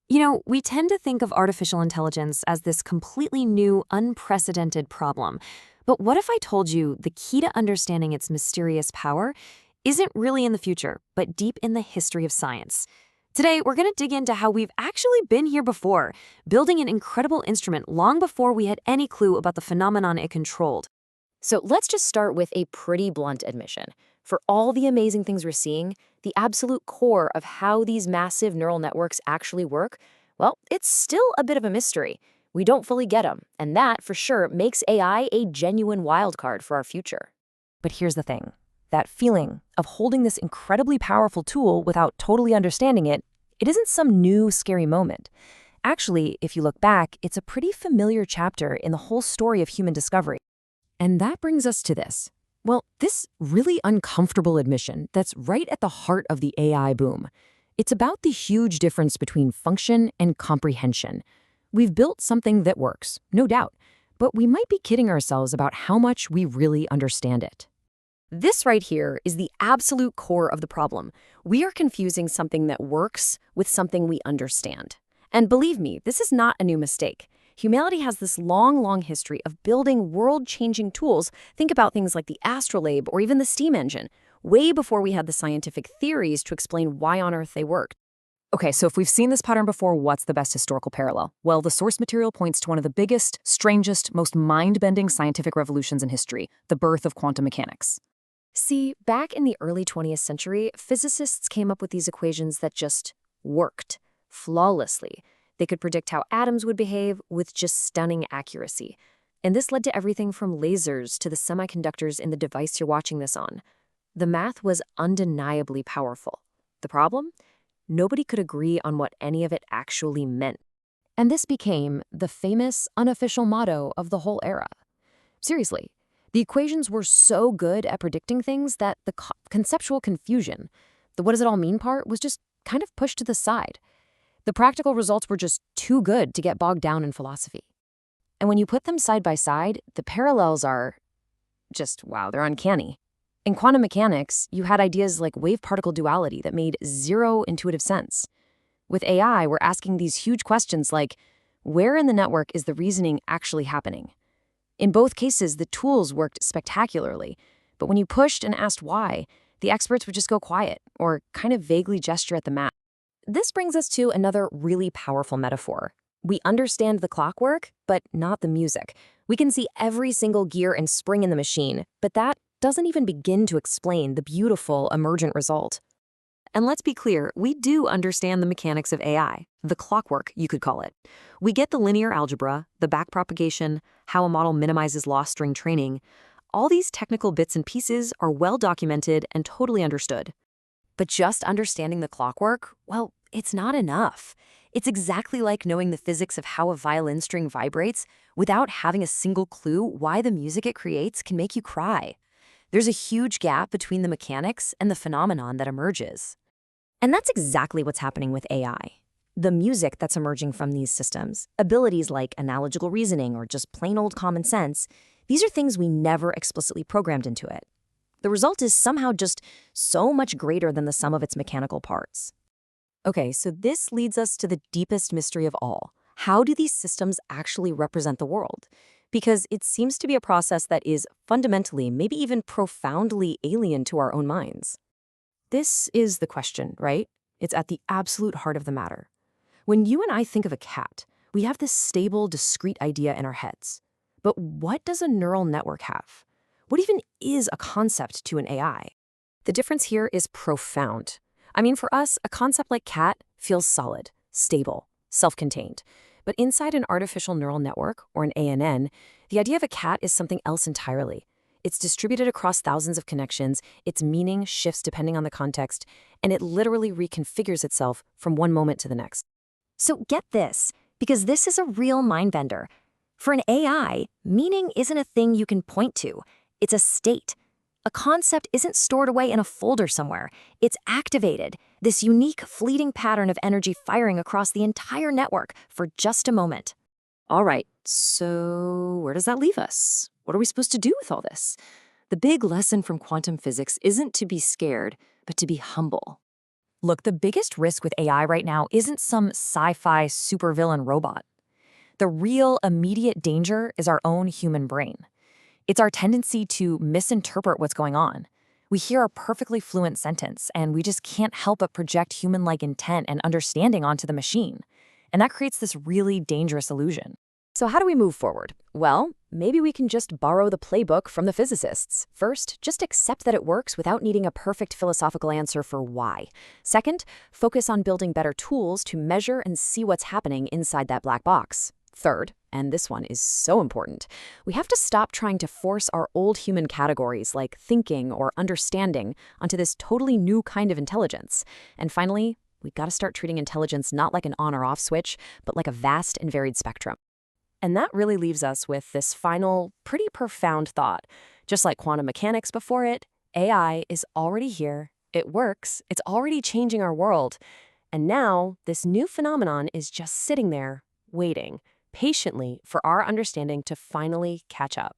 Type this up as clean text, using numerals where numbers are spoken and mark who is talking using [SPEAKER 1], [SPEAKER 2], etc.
[SPEAKER 1] We tend to think of artificial intelligence as this completely new, unprecedented problem. But what if I told you the key to understanding its mysterious power isn't really in the future, but deep in the history of science? Today, we're going to dig into how we've actually been here before, building an incredible instrument long before we had any clue about the phenomenon it controlled.
[SPEAKER 2] So let's just start with a pretty blunt admission. For all the amazing things we're seeing, the absolute core of how these massive neural networks actually work, well, it's still a bit of a mystery. We don't fully get them, and that, for sure, makes AI a genuine wildcard for our future.
[SPEAKER 3] But here's the thing. That feeling of holding this incredibly powerful tool without totally understanding it, it isn't some new, scary moment. Actually, if you look back, it's a pretty familiar chapter in the whole story of human discovery.
[SPEAKER 2] And that brings us to this. Well, this really uncomfortable admission that's right at the heart of the AI boom. It's about the huge difference between function and comprehension. We've built something that works, no doubt, but we might be kidding ourselves about how much we really understand it. This right here is the absolute core of the problem. We are confusing something that works with something we understand. And believe me, this is not a new mistake. Humanity has this long history of building world-changing tools. Think about things like the astrolabe or even the steam engine, way before we had the scientific theories to explain why on Earth they worked.
[SPEAKER 3] Okay, so if we've seen this pattern before, what's the best historical parallel? Well, the source material points to one of the biggest, strangest, most mind-bending scientific revolutions in history, the birth of quantum mechanics.
[SPEAKER 2] See, back in the early 20th century, physicists came up with these equations that just worked flawlessly. They could predict how atoms would behave with just stunning accuracy. And this led to everything from lasers to the semiconductors in the device you're watching this on. The math was undeniably powerful. The problem? Nobody could agree on what any of it actually meant. And this became the famous unofficial motto of the whole era. Seriously, the equations were so good at predicting things that the conceptual confusion, the what does it all mean part, was just kind of pushed to the side. The practical results were just too good to get bogged down in philosophy. And when you put them side by side, the parallels are just, wow, they're uncanny. In quantum mechanics, you had ideas like wave-particle duality that made zero intuitive sense. With AI, we're asking these huge questions like, where in the network is the reasoning actually happening? In both cases, the tools worked spectacularly, but when you pushed and asked why, the experts would just go quiet or kind of vaguely gesture at the map. This brings us to another really powerful metaphor. We understand the clockwork, but not the music. We can see every single gear and spring in the machine, but that doesn't even begin to explain the beautiful emergent result.
[SPEAKER 1] And let's be clear, we do understand the mechanics of AI, the clockwork, you could call it. We get the linear algebra, the backpropagation, how a model minimizes loss during training. All these technical bits and pieces are well documented and totally understood.
[SPEAKER 2] But just understanding the clockwork, well, it's not enough. It's exactly like knowing the physics of how a violin string vibrates without having a single clue why the music it creates can make you cry. There's a huge gap between the mechanics and the phenomenon that emerges. And that's exactly what's happening with AI. The music that's emerging from these systems, abilities like analogical reasoning or just plain old common sense, these are things we never explicitly programmed into it. The result is somehow just so much greater than the sum of its mechanical parts. Okay, so this leads us to the deepest mystery of all. How do these systems actually represent the world? Because it seems to be a process that is fundamentally, maybe even profoundly alien to our own minds. This is the question, right? It's at the absolute heart of the matter. When you and I think of a cat, we have this stable, discrete idea in our heads. But what does a neural network have? What even is a concept to an AI? The difference here is profound. I mean, for us, a concept like cat feels solid, stable, self-contained. But inside an artificial neural network, or an ANN, the idea of a cat is something else entirely. It's distributed across thousands of connections, its meaning shifts depending on the context, and it literally reconfigures itself from one moment to the next. So get this, because this is a real mind bender. For an AI, meaning isn't a thing you can point to. It's a state. A concept isn't stored away in a folder somewhere. It's activated, this unique, fleeting pattern of energy firing across the entire network for just a moment. All right, so where does that leave us? What are we supposed to do with all this? The big lesson from quantum physics isn't to be scared, but to be humble.
[SPEAKER 1] Look, the biggest risk with AI right now isn't some sci-fi supervillain robot. The real immediate danger is our own human brain. It's our tendency to misinterpret what's going on. We hear a perfectly fluent sentence, and we just can't help but project human-like intent and understanding onto the machine. And that creates this really dangerous illusion.
[SPEAKER 2] So how do we move forward? Well, maybe we can just borrow the playbook from the physicists. First, just accept that it works without needing a perfect philosophical answer for why. Second, focus on building better tools to measure and see what's happening inside that black box. Third, and this one is so important, we have to stop trying to force our old human categories like thinking or understanding onto this totally new kind of intelligence. And finally, we've got to start treating intelligence not like an on or off switch, but like a vast and varied spectrum.
[SPEAKER 3] And that really leaves us with this final, pretty profound thought. Just like quantum mechanics before it, AI is already here, it works, it's already changing our world. And now, this new phenomenon is just sitting there, waiting, patiently for our understanding to finally catch up.